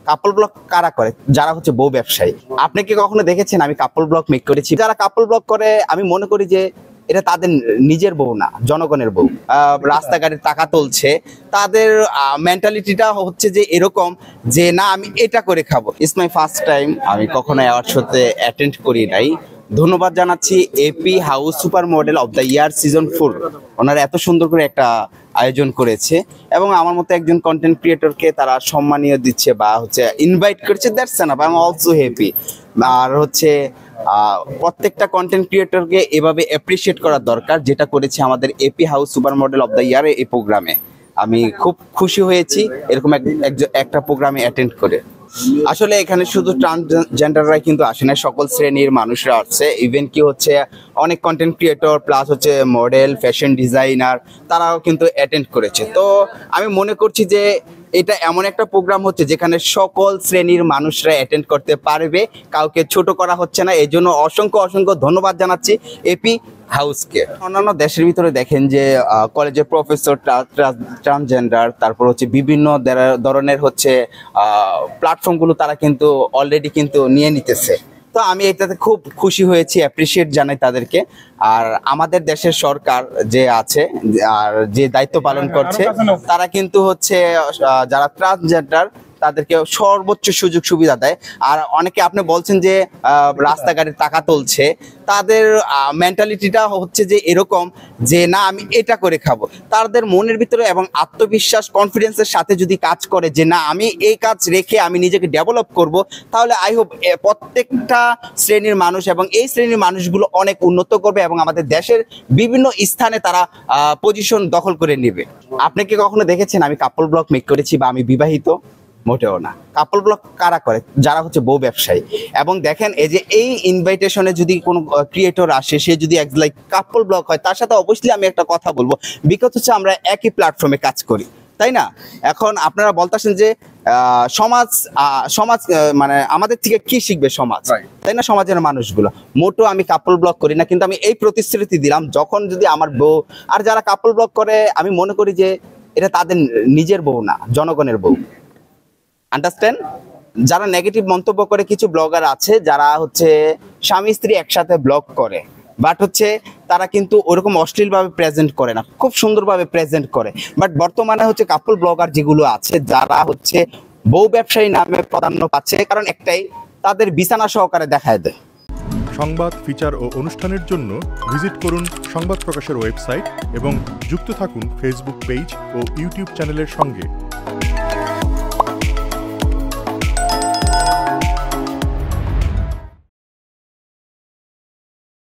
কাপল blog কারা করে? যারা হচ্ছে বউ ব্যবসায়ী। আপনি কি কখনো দেখেছেন আমি কাপল ব্লগ মেক করেছি? যারা কাপল ব্লগ করে আমি মনে করি যে এটা তাদের নিজের বউ না, জনগণের বউ। রাস্তাঘাটে টাকা তুলছে, তাদের মেন্টালিটিটা হচ্ছে যে এরকম যে না আমি এটা করে খাবো। ইটস মাই ফার্স্ট টাইম, আমি কখনো অ্যাওয়ার্ড শোতে অ্যাটেন্ড করি নাই। ধন্যবাদ জানাচ্ছি AP house super model of the year season 4, ওনারা এত সুন্দর করে একটা আয়োজন করেছে এবং আমার মতো একজন কন্টেন্ট ক্রিয়েটরকে তারা সম্মানীয় দিচ্ছে বা হচ্ছে ইনভাইট করছে। That's enough, I am also happy. আর হচ্ছে প্রত্যেকটা কন্টেন্ট ক্রিয়েটরকে এভাবে অ্যাপ্রিসিয়েট করা দরকার, যেটা করেছে আমাদের AP house super model of the year এই প্রোগ্রামে। আমি খুব খুশি হয়েছি এরকম একটা প্রোগ্রামে অ্যাটেন্ড করে। আসলে এখানে শুধু ট্রান্সজেন্ডাররাই কিন্তু আসে না, সকল শ্রেণীর মানুষরা আসছে। ইভেন কি হচ্ছে অনেক কন্টেন্ট ক্রিয়েটর প্লাস হচ্ছে মডেল, ফ্যাশন ডিজাইনার, তারাও কিন্তু অ্যাটেন্ড করেছে। তো আমি মনে করছি যে এটা এমন একটা প্রোগ্রাম হচ্ছে যেখানে সকল শ্রেণীর মানুষরা অ্যাটেন্ড করতে পারবে, কাউকে ছোট করা হচ্ছে না। এই জন্য অসংখ্য অসংখ্য ধন্যবাদ জানাচ্ছি এপি হাউসকে। অন্যান্য দেশের ভিতরে দেখেন যে কলেজের প্রফেসর ট্রান্সজেন্ডার, তারপর হচ্ছে বিভিন্ন ধরনের হচ্ছে প্ল্যাটফর্মগুলো তারা কিন্তু অলরেডি কিন্তু নিয়ে নিতেছে। তো আমি এটাতে খুব খুশি হয়েছি, অ্যাপ্রিসিয়েট জানাই তাদেরকে। আর আমাদের দেশের সরকার যে আছে আর যে দায়িত্ব পালন করছে, তারা কিন্তু হচ্ছে যারা ট্রান্সজেন্ডার তাদেরকে সর্বোচ্চ সুযোগ সুবিধা দেয়। আর অনেকে আপনি বলছেন যে রাস্তাঘাটে টাকা তুলছে, তাদের মেন্টালিটিটা হচ্ছে যে এরকম যে না আমি এটা করে খাবো। তাদের মনের ভিতরে এবং আত্মবিশ্বাস, কনফিডেন্সের সাথে যদি কাজ করে যে না আমি এই কাজ রেখে আমি নিজেকে ডেভেলপ করব, তাহলে আই হোপ প্রত্যেকটা শ্রেণীর মানুষ এবং এই শ্রেণীর মানুষগুলো অনেক উন্নত করবে এবং আমাদের দেশের বিভিন্ন স্থানে তারা পজিশন দখল করে নেবে। আপনি কি কখনো দেখেছেন আমি কাপল ব্লগ মেক করেছি বা আমি বিবাহিত? মোটেও না। কাপল ব্লগ কারা করে? যারা হচ্ছে বউ ব্যবসায়ী। এবং দেখেন এই যে এই ইনভাইটেশনে যদি কোনো ক্রিয়েটর আসে, সে যদি লাইক কাপল ব্লগ হয়, তার সাথে অবশ্যই আমি একটা কথা বলবো, বিকজ হচ্ছে আমরা একই প্ল্যাটফর্মে কাজ করি, তাই না? এখন আপনারা বলতেছেন যে সমাজ মানে আমাদের থেকে কি শিখবে সমাজ, তাই না? সমাজের মানুষগুলো। মোটো আমি কাপল ব্লগ করি না, কিন্তু আমি এই প্রতিশ্রুতি দিলাম যখন যদি আমার বউ, আর যারা কাপল ব্লগ করে আমি মনে করি যে এটা তাদের নিজের বউ না, জনগণের বউ। আন্ডারস্ট্যান্ড? যারা নেগেটিভ মন্তব্য করে, কিছু ব্লগার আছে যারা হচ্ছে স্বামী স্ত্রী একসাথে ব্লগ করে, বাট হচ্ছে তারা কিন্তু ওরকম অশ্লীলভাবে প্রেজেন্ট করে না, খুব সুন্দরভাবে প্রেজেন্ট করে। বাট বর্তমানে হচ্ছে কাপল ব্লগার যেগুলো আছে, যারা হচ্ছে বউ ব্যবসায়ী নামে প্রাধান্য পাচ্ছে, কারণ একটাই, তাদের বিছানা সহকারে দেখায় দেয়। সংবাদ, ফিচার ও অনুষ্ঠানের জন্য ভিজিট করুন সংবাদ প্রকাশের ওয়েবসাইট এবং যুক্ত থাকুন ফেসবুক পেজ ও ইউটিউব চ্যানেলের সঙ্গে।